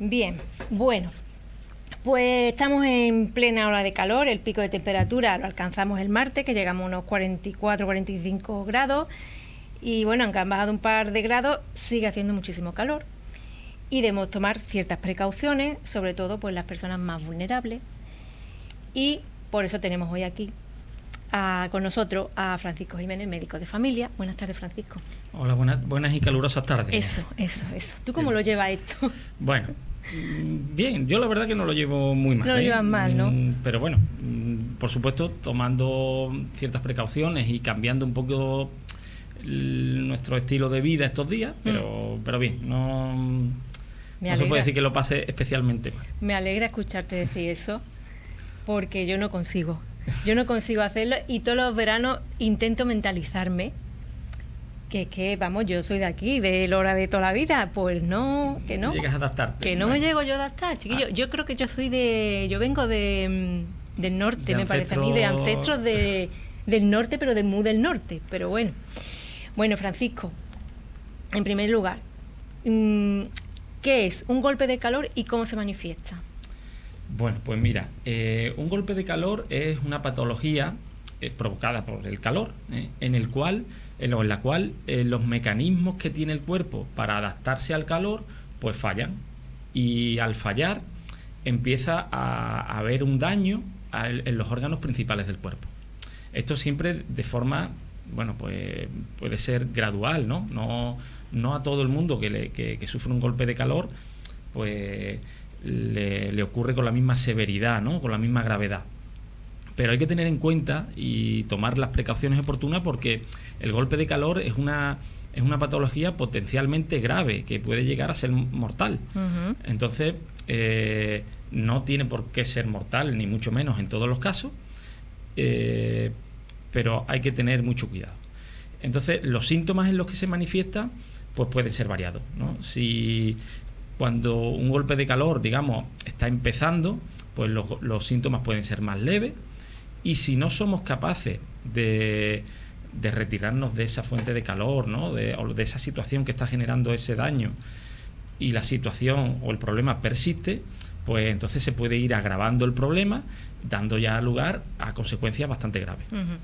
Bien, bueno, pues estamos en plena ola de calor, el pico de temperatura lo alcanzamos el martes, que llegamos a unos 44-45 grados, y bueno, aunque han bajado un par de grados, sigue haciendo muchísimo calor, y debemos tomar ciertas precauciones, sobre todo pues las personas más vulnerables, y por eso tenemos hoy aquí con nosotros a Francisco Jiménez, médico de familia. Buenas tardes, Francisco. Hola, buenas y calurosas tardes. Eso. ¿Tú cómo lo llevas esto? Bueno, bien, yo la verdad que no lo llevo muy mal. No lo llevas mal, ¿no? Pero bueno, por supuesto, tomando ciertas precauciones y cambiando un poco nuestro estilo de vida estos días, pero bien, no se puede decir que lo pase especialmente mal. Me alegra escucharte decir eso, porque yo no consigo hacerlo, y todos los veranos intento mentalizarme que vamos, yo soy de aquí, de Lora de toda la vida, pues no, que no. Llegas a adaptarte. Que no me llego yo a adaptar, chiquillo. Yo creo que yo vengo del norte, me parece a mí, de ancestros del norte, pero de muy del norte, pero bueno. Bueno, Francisco, en primer lugar, ¿qué es un golpe de calor y cómo se manifiesta? Bueno, pues mira, un golpe de calor es una patología provocada por el calor, en la cual los mecanismos que tiene el cuerpo para adaptarse al calor pues fallan, y al fallar empieza a haber un daño en los órganos principales del cuerpo. Esto siempre de forma, bueno, pues puede ser gradual, ¿no? No a todo el mundo que sufre un golpe de calor pues le ocurre con la misma severidad, ¿no? Con la misma gravedad. Pero hay que tener en cuenta y tomar las precauciones oportunas, porque el golpe de calor es una patología potencialmente grave que puede llegar a ser mortal. Uh-huh. Entonces, no tiene por qué ser mortal, ni mucho menos en todos los casos, pero hay que tener mucho cuidado. Entonces, los síntomas en los que se manifiesta pues pueden ser variados, ¿no? Si cuando un golpe de calor, digamos, está empezando, pues los síntomas pueden ser más leves, y si no somos capaces de retirarnos de esa fuente de calor, ¿no? o de esa situación que está generando ese daño, y la situación o el problema persiste, pues entonces se puede ir agravando el problema, dando ya lugar a consecuencias bastante graves. Uh-huh.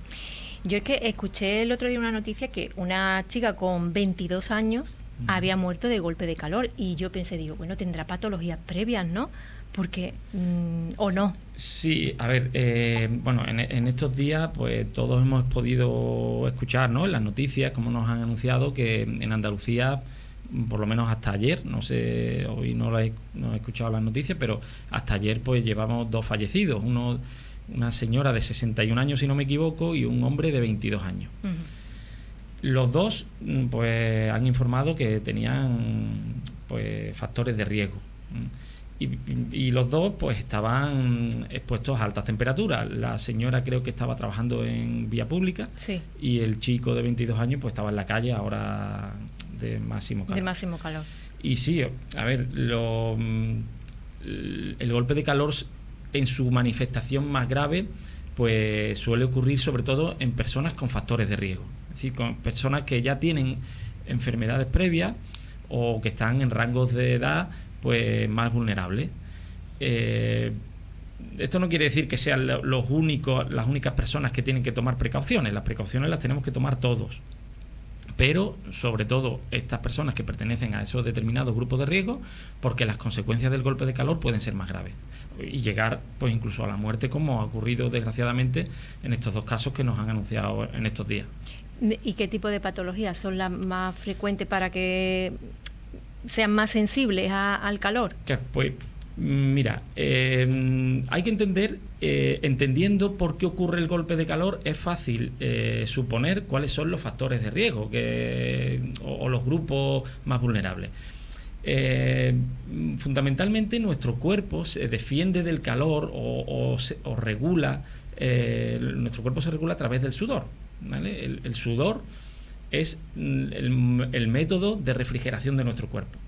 Yo es que escuché el otro día una noticia que una chica con 22 años había muerto de golpe de calor, y yo pensé, bueno, tendrá patologías previas, ¿no? Porque, ¿o no? Sí, a ver, bueno, en estos días pues todos hemos podido escuchar, ¿no?, en las noticias, como nos han anunciado, que en Andalucía, por lo menos hasta ayer, no sé, hoy no he escuchado las noticias, pero hasta ayer pues llevamos 2 fallecidos, una señora de 61 años, si no me equivoco, y un hombre de 22 años. Uh-huh. Los dos pues han informado que tenían pues factores de riesgo, y los dos pues estaban expuestos a altas temperaturas. La señora creo que estaba trabajando en vía pública, sí, y el chico de 22 años pues estaba en la calle ahora de máximo calor. Y sí, a ver, el golpe de calor en su manifestación más grave pues suele ocurrir sobre todo en personas con factores de riesgo, es decir, con personas que ya tienen enfermedades previas o que están en rangos de edad pues más vulnerables. Esto no quiere decir que sean las únicas personas que tienen que tomar precauciones. Las precauciones las tenemos que tomar todos, pero sobre todo estas personas que pertenecen a esos determinados grupos de riesgo, porque las consecuencias del golpe de calor pueden ser más graves y llegar pues incluso a la muerte, como ha ocurrido desgraciadamente en estos 2 casos que nos han anunciado en estos días. ¿Y qué tipo de patologías son las más frecuentes para que sean más sensibles al calor? Pues mira, hay que entender, entendiendo por qué ocurre el golpe de calor, es fácil suponer cuáles son los factores de riesgo o los grupos más vulnerables. Fundamentalmente nuestro cuerpo se defiende del calor o regula, nuestro cuerpo se regula a través del sudor, ¿vale? El sudor es el método de refrigeración de nuestro cuerpo.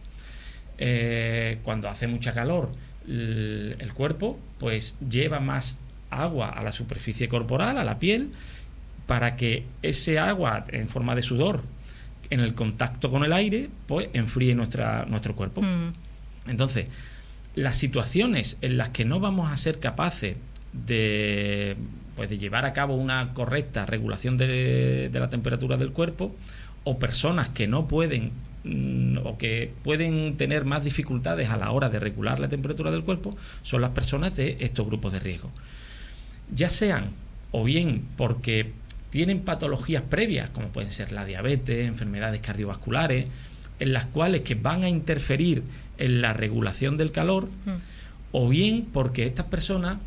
Cuando hace mucha calor, el cuerpo pues lleva más agua a la superficie corporal, a la piel, para que ese agua en forma de sudor, en el contacto con el aire, pues enfríe nuestro cuerpo. Entonces, las situaciones en las que no vamos a ser capaces de llevar a cabo una correcta regulación de la temperatura del cuerpo, o personas que no pueden o que pueden tener más dificultades a la hora de regular la temperatura del cuerpo, son las personas de estos grupos de riesgo. Ya sean o bien porque tienen patologías previas, como pueden ser la diabetes, enfermedades cardiovasculares, en las cuales que van a interferir en la regulación del calor, o bien porque estas personas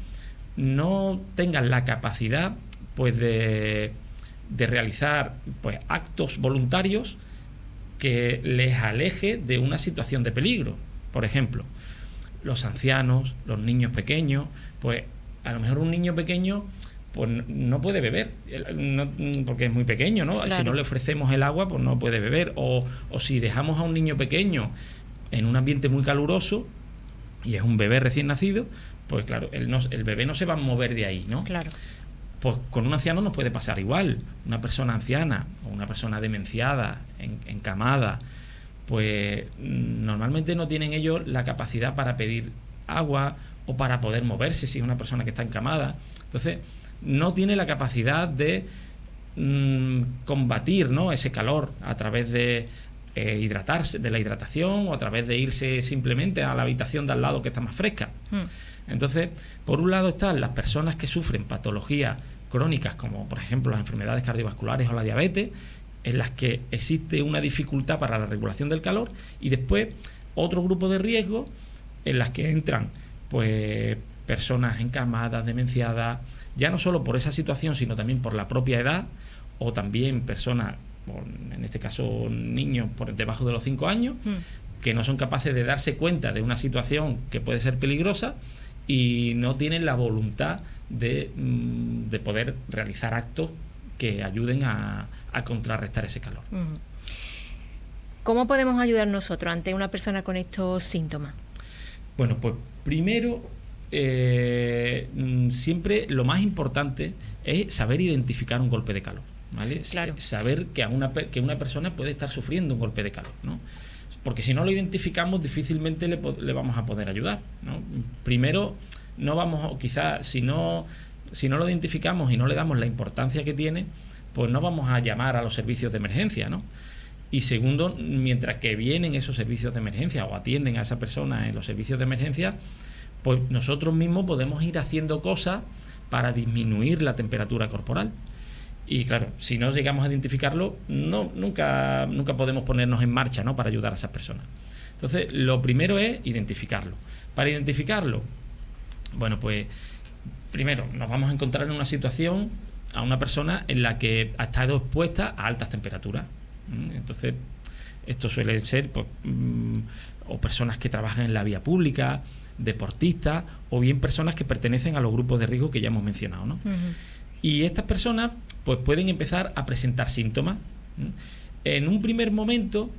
no tengan la capacidad de realizar actos voluntarios que les aleje de una situación de peligro. Por ejemplo, los ancianos, los niños pequeños, pues a lo mejor un niño pequeño pues no puede beber, porque es muy pequeño, ¿no? Claro. Si no le ofrecemos el agua, pues no puede beber. O si dejamos a un niño pequeño en un ambiente muy caluroso y es un bebé recién nacido, pues claro, el bebé no se va a mover de ahí, ¿no? Claro. Pues con un anciano nos puede pasar igual. Una persona anciana o una persona demenciada, encamada, pues normalmente no tienen ellos la capacidad para pedir agua o para poder moverse si es una persona que está encamada. Entonces, no tiene la capacidad de combatir, ¿no?, ese calor a través de hidratarse, de la hidratación, o a través de irse simplemente a la habitación de al lado que está más fresca. Entonces, por un lado están las personas que sufren patologías crónicas, como por ejemplo las enfermedades cardiovasculares o la diabetes, en las que existe una dificultad para la regulación del calor, y después otro grupo de riesgo en las que entran pues personas encamadas, demenciadas, ya no solo por esa situación, sino también por la propia edad, o también personas, en este caso niños por debajo de los 5 años, que no son capaces de darse cuenta de una situación que puede ser peligrosa y no tienen la voluntad de poder realizar actos que ayuden a contrarrestar ese calor. ¿Cómo podemos ayudar nosotros ante una persona con estos síntomas? Bueno, pues primero, siempre lo más importante es saber identificar un golpe de calor, ¿vale? Sí, claro. Saber que una persona puede estar sufriendo un golpe de calor, ¿no? Porque si no lo identificamos, difícilmente le vamos a poder ayudar, ¿no? Primero, no vamos, o quizás si no lo identificamos y no le damos la importancia que tiene, pues no vamos a llamar a los servicios de emergencia, ¿no? Y segundo, mientras que vienen esos servicios de emergencia o atienden a esa persona en los servicios de emergencia, pues nosotros mismos podemos ir haciendo cosas para disminuir la temperatura corporal. Y claro, si no llegamos a identificarlo, nunca podemos ponernos en marcha, ¿no?, para ayudar a esas personas. Entonces, lo primero es identificarlo. Para identificarlo, bueno, pues primero nos vamos a encontrar en una situación a una persona en la que ha estado expuesta a altas temperaturas. Entonces, esto suele ser o personas que trabajan en la vía pública, deportistas, o bien personas que pertenecen a los grupos de riesgo que ya hemos mencionado, ¿no? Y estas personas pues pueden empezar a presentar síntomas. En un primer momento,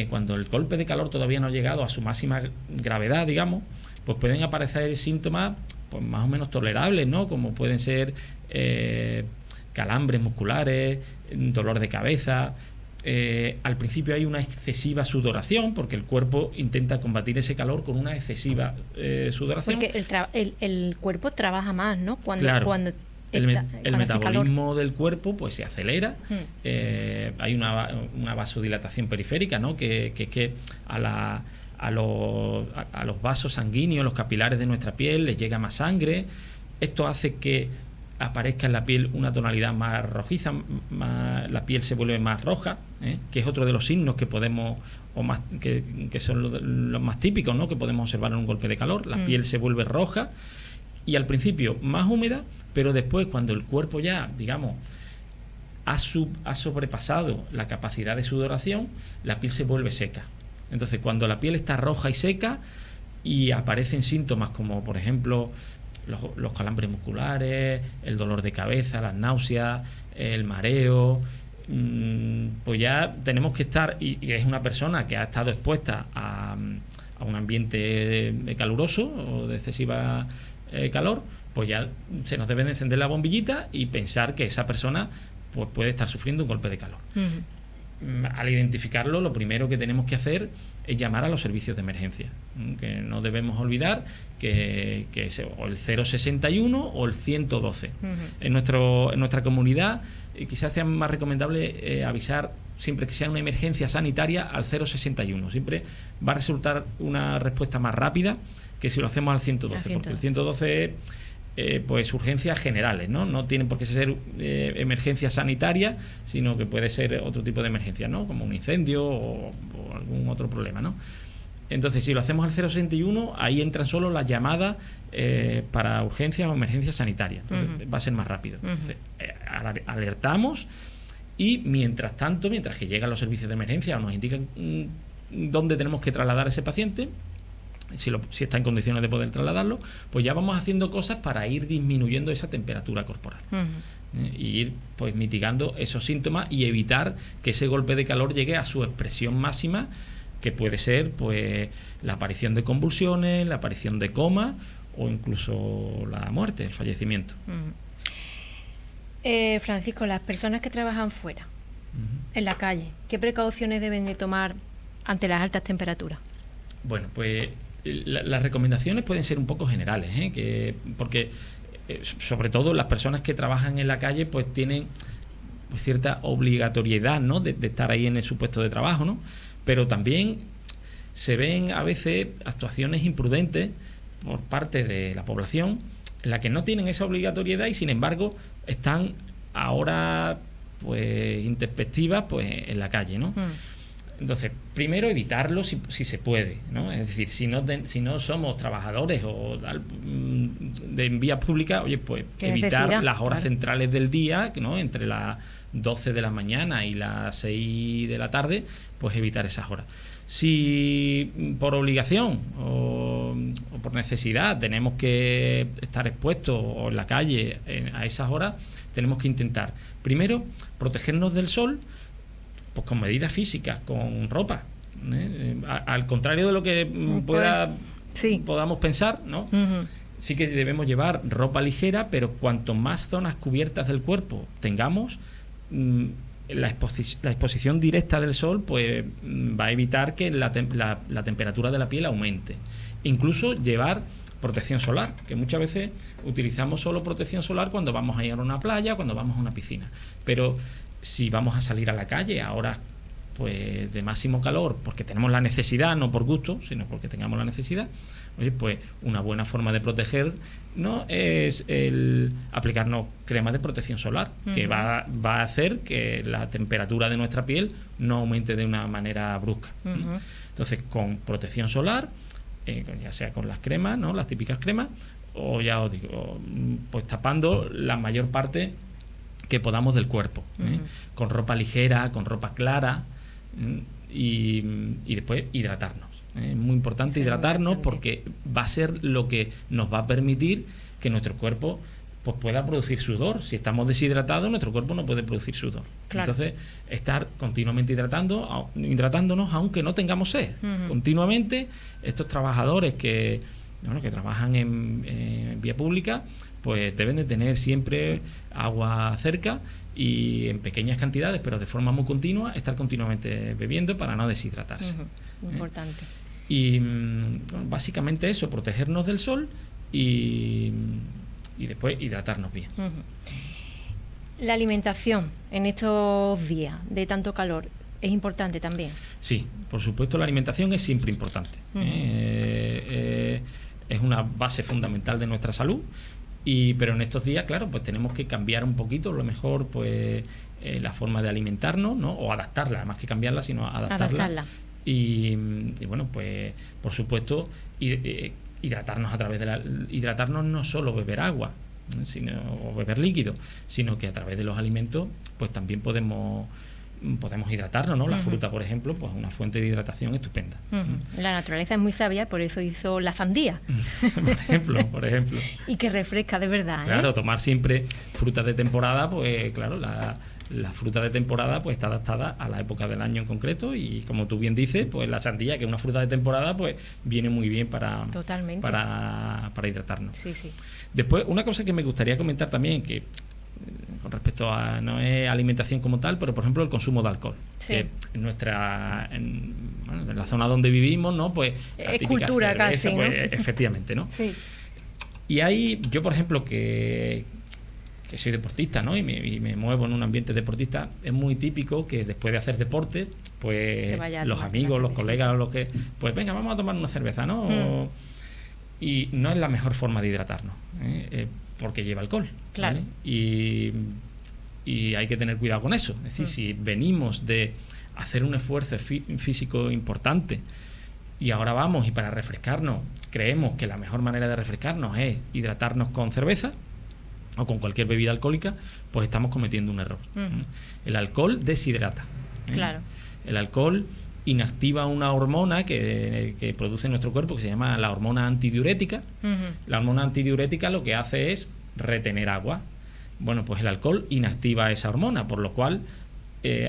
cuando el golpe de calor todavía no ha llegado a su máxima gravedad, digamos, pues pueden aparecer síntomas pues más o menos tolerables, ¿no? Como pueden ser calambres musculares, dolor de cabeza. Al principio hay una excesiva sudoración, porque el cuerpo intenta combatir ese calor con una excesiva sudoración. Porque el cuerpo trabaja más, ¿no? Cuando el metabolismo del cuerpo pues se acelera. Hay una vasodilatación periférica, ¿no? Que es que a los vasos sanguíneos, los capilares de nuestra piel, les llega más sangre. Esto hace que aparezca en la piel una tonalidad más rojiza, la piel se vuelve más roja, que es otro de los signos que podemos, que son los más típicos, ¿no?, que podemos observar en un golpe de calor. La piel se vuelve roja y al principio más húmeda, pero después, cuando el cuerpo ya, digamos, ha sobrepasado la capacidad de sudoración, la piel se vuelve seca. Entonces, cuando la piel está roja y seca y aparecen síntomas como, por ejemplo, los calambres musculares, el dolor de cabeza, las náuseas, el mareo, pues ya tenemos que estar, y es una persona que ha estado expuesta a un ambiente caluroso o de excesiva calor, pues ya se nos debe de encender la bombillita y pensar que esa persona pues puede estar sufriendo un golpe de calor. al identificarlo, lo primero que tenemos que hacer es llamar a los servicios de emergencia, que no debemos olvidar que es o el 061 o el 112. En nuestra comunidad quizás sea más recomendable avisar siempre que sea una emergencia sanitaria al 061. Siempre va a resultar una respuesta más rápida que si lo hacemos al 112, porque el 112 es pues urgencias generales, no tienen por qué ser emergencias sanitarias, sino que puede ser otro tipo de emergencia, ¿no? Como un incendio o algún otro problema, ¿no? Entonces, si lo hacemos al 061, ahí entran solo las llamadas para urgencias o emergencias sanitarias. Entonces, va a ser más rápido. Entonces, alertamos y mientras que llegan los servicios de emergencia o nos indican dónde tenemos que trasladar a ese paciente, si está en condiciones de poder trasladarlo, pues ya vamos haciendo cosas para ir disminuyendo esa temperatura corporal. Y ir pues mitigando esos síntomas y evitar que ese golpe de calor llegue a su expresión máxima, que puede ser pues la aparición de convulsiones, la aparición de coma o incluso la muerte, el fallecimiento. Francisco, las personas que trabajan fuera, en la calle, ¿qué precauciones deben de tomar ante las altas temperaturas? Bueno, pues las recomendaciones pueden ser un poco generales, porque sobre todo las personas que trabajan en la calle pues tienen pues cierta obligatoriedad, ¿no? de estar ahí en su puesto de trabajo, ¿no? Pero también se ven a veces actuaciones imprudentes por parte de la población en la que no tienen esa obligatoriedad y sin embargo están ahora pues intempestivas pues en la calle, ¿no? Entonces, primero evitarlo si se puede, ¿no? Es decir, si no somos trabajadores o de vía pública, oye, pues evitar las horas centrales del día, ¿no? Entre las 12 de la mañana y las 6 de la tarde, pues evitar esas horas. Si por obligación o por necesidad tenemos que estar expuestos o en la calle a esas horas, tenemos que intentar, primero, protegernos del sol, pues con medidas físicas, con ropa, al contrario de lo que podamos pensar, ¿no? Sí que debemos llevar ropa ligera, pero cuanto más zonas cubiertas del cuerpo tengamos, la exposición directa del sol pues va a evitar que la temperatura de la piel aumente. Incluso llevar protección solar, que muchas veces utilizamos solo protección solar cuando vamos a ir a una playa, cuando vamos a una piscina, pero si vamos a salir a la calle a horas pues de máximo calor, porque tenemos la necesidad, no por gusto, sino porque tengamos la necesidad, oye, pues una buena forma de proteger no es el aplicarnos crema de protección solar, que va a hacer que la temperatura de nuestra piel no aumente de una manera brusca. Entonces, con protección solar, ya sea con las cremas, ¿no? Las típicas cremas, o ya os digo, pues tapando la mayor parte que podamos del cuerpo, con ropa ligera, con ropa clara, y después hidratarnos. Es muy importante hidratarnos porque va a ser lo que nos va a permitir que nuestro cuerpo pues pueda producir sudor. Si estamos deshidratados, nuestro cuerpo no puede producir sudor. Claro. Entonces, estar continuamente hidratándonos aunque no tengamos sed. Continuamente, estos trabajadores que trabajan en vía pública, pues deben de tener siempre agua cerca y en pequeñas cantidades, pero de forma muy continua, estar continuamente bebiendo para no deshidratarse. Importante. Y básicamente eso, protegernos del sol y después hidratarnos bien. La alimentación en estos días de tanto calor es importante también. Sí, por supuesto, la alimentación es siempre importante. Es una base fundamental de nuestra salud. Pero en estos días, claro, pues tenemos que cambiar un poquito, lo mejor, pues la forma de alimentarnos, ¿no? O adaptarla, más que cambiarla, sino adaptarla. Y bueno, pues por supuesto, hidratarnos a través de hidratarnos no solo beber agua, o beber líquido, sino que a través de los alimentos, pues también podemos hidratarnos, ¿no? La fruta, por ejemplo, pues es una fuente de hidratación estupenda. La naturaleza es muy sabia, por eso hizo la sandía. por ejemplo. Y que refresca de verdad. Claro, tomar siempre frutas de temporada, pues claro, la fruta de temporada pues está adaptada a la época del año en concreto y como tú bien dices, pues la sandía, que es una fruta de temporada, pues viene muy bien para hidratarnos. Sí. Después, una cosa que me gustaría comentar también, que con respecto a, no es alimentación como tal, pero por ejemplo el consumo de alcohol. Sí. Que en la zona donde vivimos, ¿no? Pues la es típica cultura cerveza, casi, ¿no? pues, efectivamente, ¿no? Sí. Y ahí, yo por ejemplo, que soy deportista, ¿no? Y me muevo en un ambiente deportista, es muy típico que después de hacer deporte, pues los amigos, los colegas, los que, pues venga, vamos a tomar una cerveza, ¿no? Y no es la mejor forma de hidratarnos, porque lleva alcohol. Claro. ¿Vale? Y hay que tener cuidado con eso. Es decir, si venimos de hacer un esfuerzo físico importante y ahora vamos y para refrescarnos creemos que la mejor manera de refrescarnos es hidratarnos con cerveza o con cualquier bebida alcohólica, pues estamos cometiendo un error. El alcohol deshidrata. Claro. El alcohol inactiva una hormona que produce nuestro cuerpo que se llama la hormona antidiurética. La hormona antidiurética lo que hace es retener agua. Bueno, pues el alcohol inactiva esa hormona, por lo cual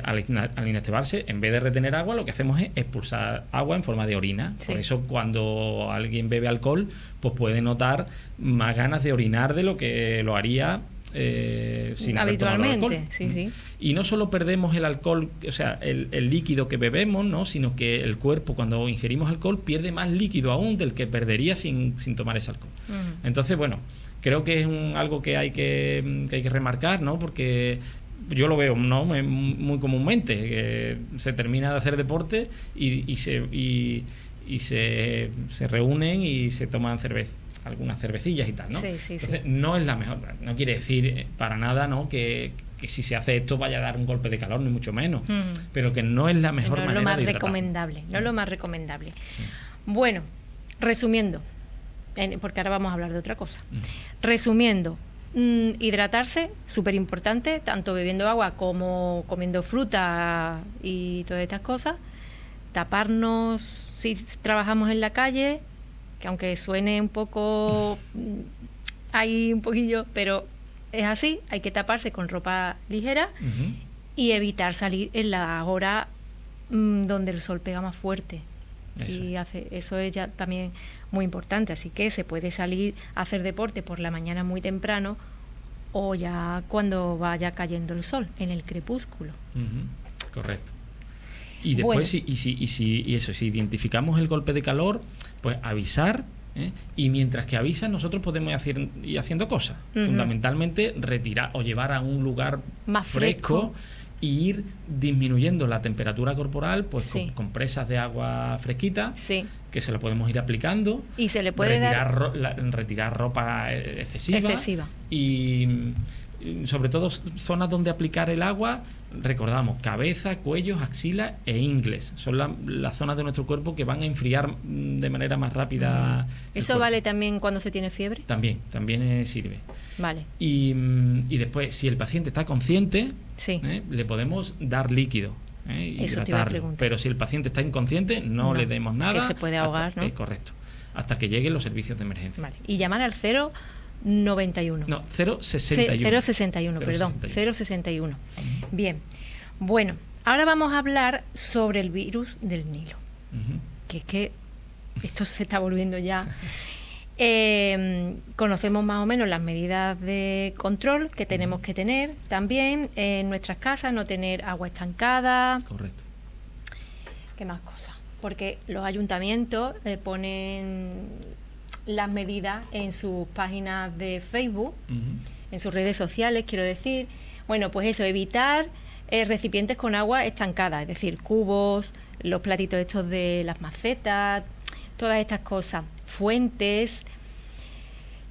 al inactivarse, en vez de retener agua, lo que hacemos es expulsar agua en forma de orina. Sí. Por eso cuando alguien bebe alcohol, pues puede notar más ganas de orinar de lo que lo haría sin haber tomado alcohol. Sí, sí. Y no solo perdemos el alcohol, o sea, el líquido que bebemos, ¿no? Sino que el cuerpo, cuando ingerimos alcohol, pierde más líquido aún del que perdería sin tomar ese alcohol. Entonces, bueno, creo que es algo que hay que remarcar, ¿no? Porque yo lo veo, ¿no? Muy comúnmente, que se termina de hacer deporte y se reúnen y se toman algunas cervecillas y tal, ¿no? Sí, entonces, no es la mejor. No quiere decir para nada, ¿no? Que si se hace esto vaya a dar un golpe de calor, ni mucho menos. Pero que no es la mejor manera de hidratar. No es lo más recomendable. Sí. Bueno, resumiendo, porque ahora vamos a hablar de otra cosa. Resumiendo, hidratarse, súper importante, tanto bebiendo agua como comiendo fruta y todas estas cosas. Taparnos si trabajamos en la calle, que aunque suene un poco hay un poquillo, pero es así, hay que taparse con ropa ligera y evitar salir en la hora donde el sol pega más fuerte. Eso es ya también muy importante, así que se puede salir a hacer deporte por la mañana muy temprano o ya cuando vaya cayendo el sol, en el crepúsculo. Correcto. Y después, bueno, si identificamos el golpe de calor, pues avisar, y mientras que avisan, nosotros podemos ir haciendo cosas. Fundamentalmente, retirar o llevar a un lugar más fresco y ir disminuyendo la temperatura corporal, pues con compresas de agua fresquita, que se la podemos ir aplicando. Y se le puede retirar ropa excesiva. Y sobre todo zonas donde aplicar el agua, recordamos, cabeza, cuello, axila e ingles. Son las zonas de nuestro cuerpo que van a enfriar de manera más rápida. ¿Eso vale también cuando se tiene fiebre? También sirve. Vale. Y después, si el paciente está consciente, le podemos dar líquido, hidratarlo. Pero si el paciente está inconsciente, no le demos nada. Que se puede ahogar, ¿no? Correcto. Hasta que lleguen los servicios de emergencia. Vale. Y llamar al 091. No, 061. 061, perdón. 061. Bien. Bueno, ahora vamos a hablar sobre el virus del Nilo. Que es que esto se está volviendo ya. Conocemos más o menos las medidas de control que tenemos que tener también en nuestras casas, no tener agua estancada. Correcto. ¿Qué más cosas? Porque los ayuntamientos ponen las medidas en sus páginas de Facebook, en sus redes sociales, quiero decir. Bueno, pues eso, evitar recipientes con agua estancada, es decir, cubos, los platitos estos de las macetas, todas estas cosas, fuentes.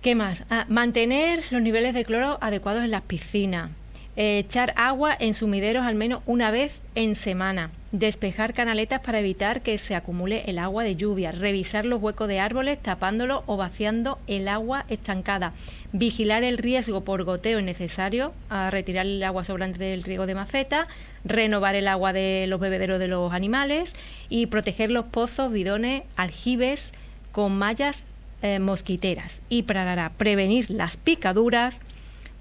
¿Qué más? Mantener los niveles de cloro adecuados en las piscinas, echar agua en sumideros al menos una vez en semana, despejar canaletas para evitar que se acumule el agua de lluvia, revisar los huecos de árboles tapándolo o vaciando el agua estancada, vigilar el riesgo por goteo innecesario, a retirar el agua sobrante del riego de maceta, renovar el agua de los bebederos de los animales y proteger los pozos, bidones, aljibes con mallas mosquiteras. Y para prevenir las picaduras,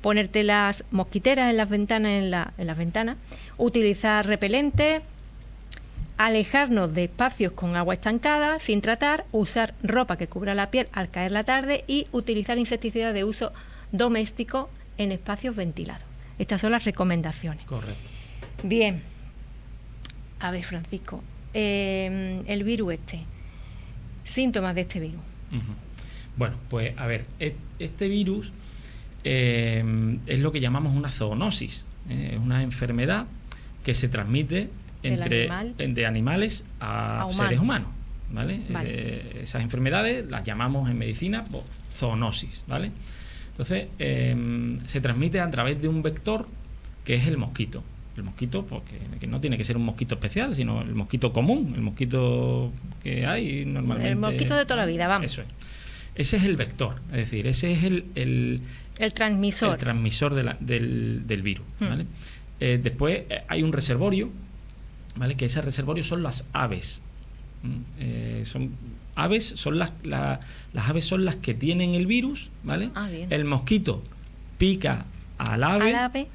ponerte las mosquiteras en las ventanas, utilizar repelente, alejarnos de espacios con agua estancada sin tratar, usar ropa que cubra la piel al caer la tarde y utilizar insecticidas de uso doméstico en espacios ventilados. Estas son las recomendaciones. Correcto. Bien. A ver, Francisco, el virus síntomas de este virus. Bueno, pues a ver, este virus es lo que llamamos una zoonosis. Es una enfermedad que se transmite de animales a seres humanos, ¿vale? Esas enfermedades las llamamos en medicina zoonosis, ¿vale? Entonces, se transmite a través de un vector que es el mosquito. El mosquito, porque que no tiene que ser un mosquito especial, sino el mosquito común, el mosquito que hay normalmente. El mosquito de toda la vida, vamos. Eso es. Ese es el vector, es decir, ese es el transmisor. El transmisor del virus, ¿vale? Después hay un reservorio, ¿vale? Que ese reservorio son las aves. Las aves son las que tienen el virus, ¿vale? Bien. El mosquito pica al ave.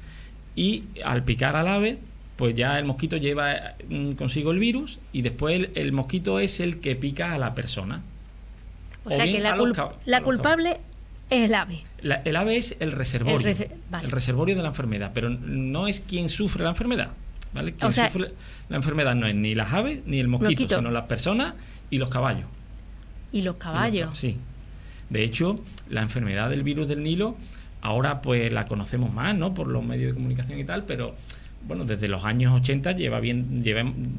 Y al picar al ave, pues ya el mosquito lleva consigo el virus y después el mosquito es el que pica a la persona. O sea que la culpable es el ave. El ave es el reservorio. El reservorio de la enfermedad, pero no es quien sufre la enfermedad, ¿vale? Quien sufre la enfermedad no es ni las aves ni el mosquito, sino las personas y los caballos. ¿Y los caballos? Sí. De hecho, la enfermedad del virus del Nilo ahora pues la conocemos más, ¿no? Por los medios de comunicación y tal, pero bueno, desde los años 80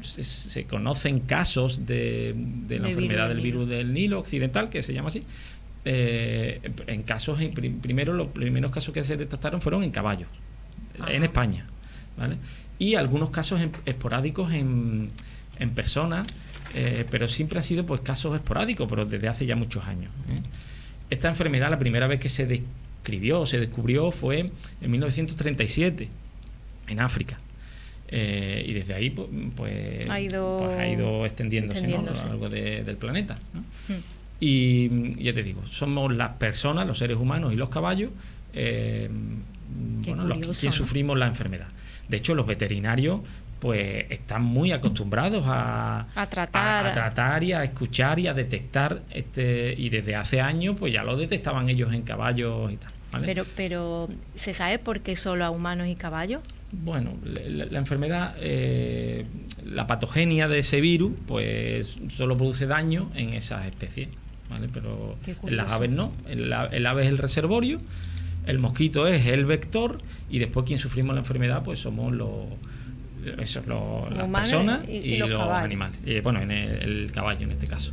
se conocen casos de la enfermedad del virus del Nilo occidental, que se llama así. Primero los primeros casos que se detectaron fueron en caballos, en España, ¿vale? Y algunos casos esporádicos en personas, pero siempre han sido pues casos esporádicos, pero desde hace ya muchos años, ¿eh? Esta enfermedad, la primera vez que se descubrió fue en 1937 en África, y desde ahí pues ha ido extendiéndose, ¿no? A lo largo del planeta, ¿no? Y ya te digo, somos las personas, los seres humanos y los caballos, quien sufrimos la enfermedad. De hecho, los veterinarios pues están muy acostumbrados a tratar y a escuchar y a detectar y desde hace años pues ya lo detectaban ellos en caballos y tal, ¿vale? Pero ¿se sabe por qué solo a humanos y caballos? Bueno, la enfermedad, la patogenia de ese virus pues solo produce daño en esas especies, ¿vale? Pero en las aves no. El ave es el reservorio, el mosquito es el vector y después quien sufrimos la enfermedad pues somos las personas y los animales. Bueno, en el caballo en este caso.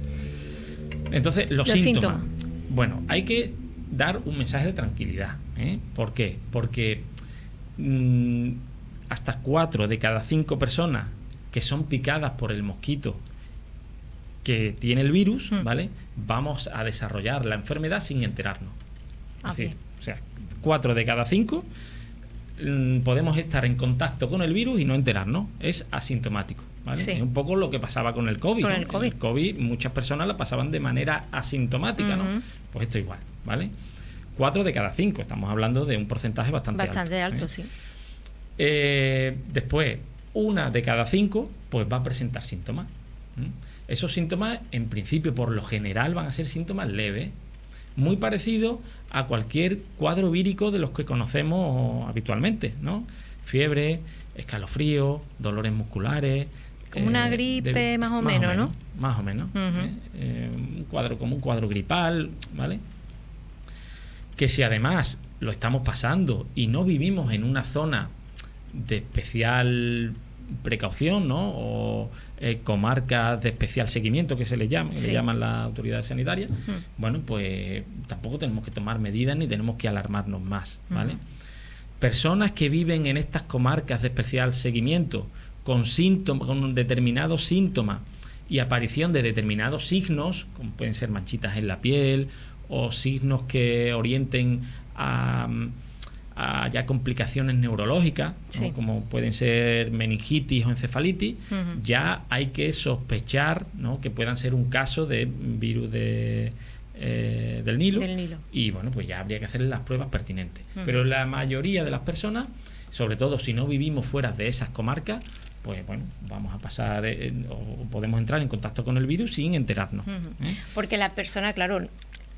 Entonces, los síntomas. Bueno, hay que dar un mensaje de tranquilidad, ¿eh? ¿Por qué? Porque hasta 4 de cada 5 personas que son picadas por el mosquito que tiene el virus, ¿vale? Vamos a desarrollar la enfermedad sin enterarnos. Es decir, o sea, 4 de cada 5 podemos estar en contacto con el virus y no enterarnos. Es asintomático, ¿vale? Sí. Es un poco lo que pasaba con el COVID. Con el COVID muchas personas la pasaban de manera asintomática, ¿no? Pues esto igual, ¿vale? 4 de cada 5, estamos hablando de un porcentaje bastante alto, sí. Después, 1 de cada 5 pues va a presentar síntomas. Esos síntomas, en principio, por lo general, van a ser síntomas leves, muy parecidos a cualquier cuadro vírico de los que conocemos habitualmente, ¿no? Fiebre, escalofrío, dolores musculares. Como una gripe más o menos, ¿no? Más o menos. Un cuadro gripal, ¿vale? Que si además lo estamos pasando y no vivimos en una zona de especial precaución, ¿no? O comarcas de especial seguimiento que le llaman las autoridades sanitarias, bueno, pues tampoco tenemos que tomar medidas ni tenemos que alarmarnos más, ¿vale? Personas que viven en estas comarcas de especial seguimiento con determinados síntomas y aparición de determinados signos, como pueden ser manchitas en la piel o signos que orienten a ya complicaciones neurológicas, ¿no? Como pueden ser meningitis o encefalitis, ya hay que sospechar, ¿no? Que puedan ser un caso de virus del Nilo. Y bueno, pues ya habría que hacer las pruebas pertinentes. Pero la mayoría de las personas, sobre todo si no vivimos fuera de esas comarcas, pues bueno, vamos a pasar o podemos entrar en contacto con el virus sin enterarnos. Porque la persona, claro,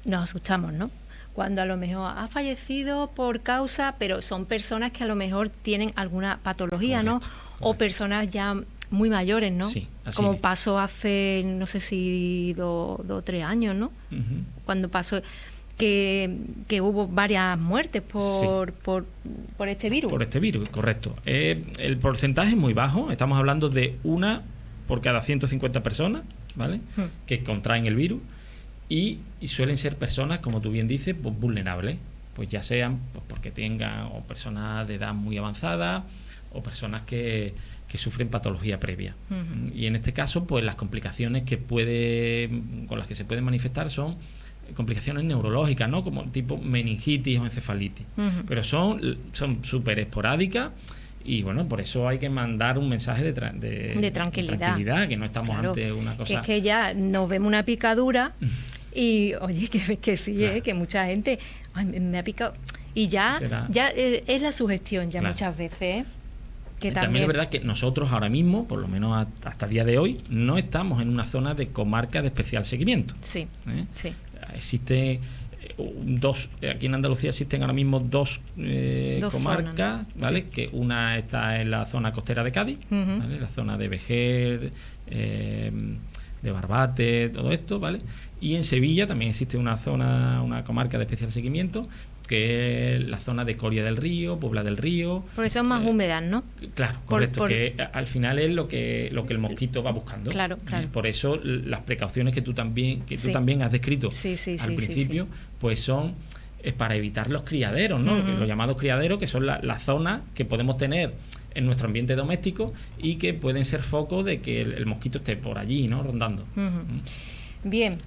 nos asustamos, ¿no? cuando a lo mejor ha fallecido por causa, pero son personas que a lo mejor tienen alguna patología, ¿no? O personas ya muy mayores, ¿no? Sí, así como es. pasó hace, no sé si 2 o 3 años, ¿no? Cuando pasó que hubo varias muertes por este virus. Por este virus, correcto. El porcentaje es muy bajo, estamos hablando de una por cada 150 personas, ¿vale? Que contraen el virus y suelen ser personas, como tú bien dices, pues vulnerables, pues ya sean pues porque tengan o personas de edad muy avanzada o personas que sufren patología previa. Y en este caso, pues las complicaciones con las que se pueden manifestar son complicaciones neurológicas, ¿no? Como tipo meningitis o encefalitis. Pero son súper esporádicas y bueno, por eso hay que mandar un mensaje de tranquilidad, que no estamos ante una cosa... Que es que ya nos vemos una picadura y oye, que sí, claro. Que mucha gente me ha picado y ya es la sugestión ya muchas veces, que también es verdad que nosotros ahora mismo, por lo menos hasta el día de hoy, no estamos en una zona de comarca de especial seguimiento. Sí. Existe aquí en Andalucía existen ahora mismo dos comarcas, ¿vale? Sí. Que una está en la zona costera de Cádiz, ¿vale? La zona de Vejer, de Barbate, todo esto, ¿vale? Y en Sevilla también existe una comarca de especial seguimiento, que es la zona de Coria del Río, Puebla del Río. Porque son más húmedas, ¿no? Claro, correcto, que al final es lo que el mosquito va buscando. Claro. Por eso las precauciones que tú también has descrito al principio, pues son para evitar los criaderos, ¿no? Los llamados criaderos, que son la zona que podemos tener en nuestro ambiente doméstico y que pueden ser focos de que el mosquito esté por allí, ¿no? Rondando. Bien.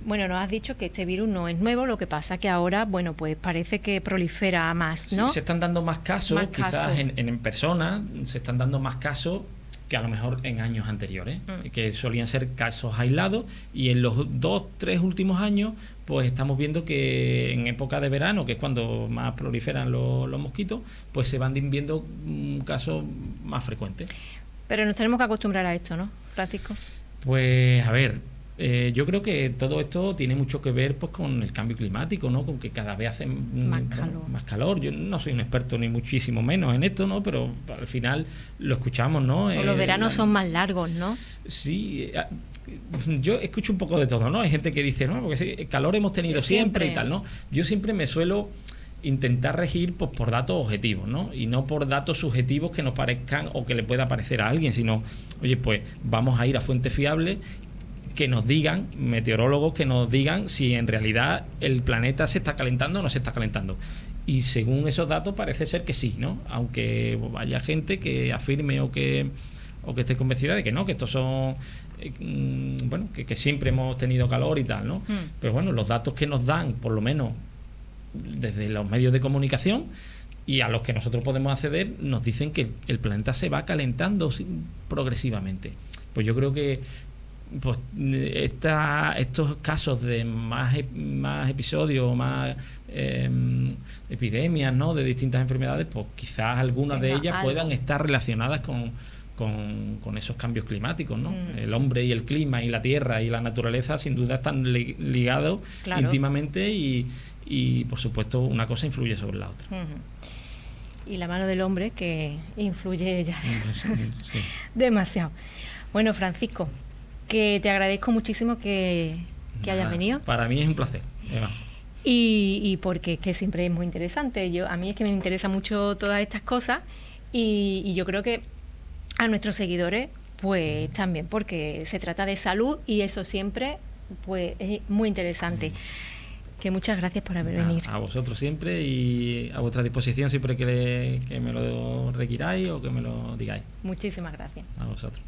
Bueno, nos has dicho que este virus no es nuevo, lo que pasa que ahora, bueno, pues parece que prolifera más, ¿no? Sí, se están dando más casos, quizás en personas, se están dando más casos que a lo mejor en años anteriores, que solían ser casos aislados, y en los 2-3 últimos años, pues estamos viendo que en época de verano, que es cuando más proliferan los mosquitos, pues se van viendo casos más frecuentes. Pero nos tenemos que acostumbrar a esto, ¿no, Francisco? Pues, a ver... yo creo que todo esto tiene mucho que ver pues con el cambio climático, ¿no? Con que cada vez hace más calor. Yo no soy un experto ni muchísimo menos en esto, ¿no? Pero al final lo escuchamos, ¿no? O los veranos son más largos, ¿no? Sí, yo escucho un poco de todo, ¿no? Hay gente que dice, no, porque sí, calor hemos tenido siempre y tal, ¿no? Yo siempre me suelo intentar regir pues por datos objetivos, ¿no? Y no por datos subjetivos que nos parezcan o que le pueda parecer a alguien, sino, oye, pues vamos a ir a fuentes fiables que nos digan, meteorólogos que nos digan si en realidad el planeta se está calentando o no se está calentando. Y según esos datos parece ser que sí, ¿no? Aunque haya gente que afirme o que esté convencida de que no, que estos son bueno, que siempre hemos tenido calor y tal, ¿no? Pero bueno, los datos que nos dan, por lo menos desde los medios de comunicación y a los que nosotros podemos acceder, nos dicen que el planeta se va calentando progresivamente. Pues yo creo que pues estos casos de más episodios, más epidemias, ¿no? De distintas enfermedades, pues quizás algunas de ellas puedan estar relacionadas con esos cambios climáticos, ¿no? El hombre y el clima y la tierra y la naturaleza sin duda están ligados íntimamente y por supuesto una cosa influye sobre la otra. Y la mano del hombre que influye ya demasiado. Bueno, Francisco, que te agradezco muchísimo que hayas venido. Para mí es un placer, Eva. Y porque es que siempre es muy interesante. A mí es que me interesa mucho todas estas cosas y yo creo que a nuestros seguidores pues también, porque se trata de salud y eso siempre pues es muy interesante. Que muchas gracias por haber venido. A vosotros siempre y a vuestra disposición siempre que me lo requiráis o que me lo digáis. Muchísimas gracias. A vosotros.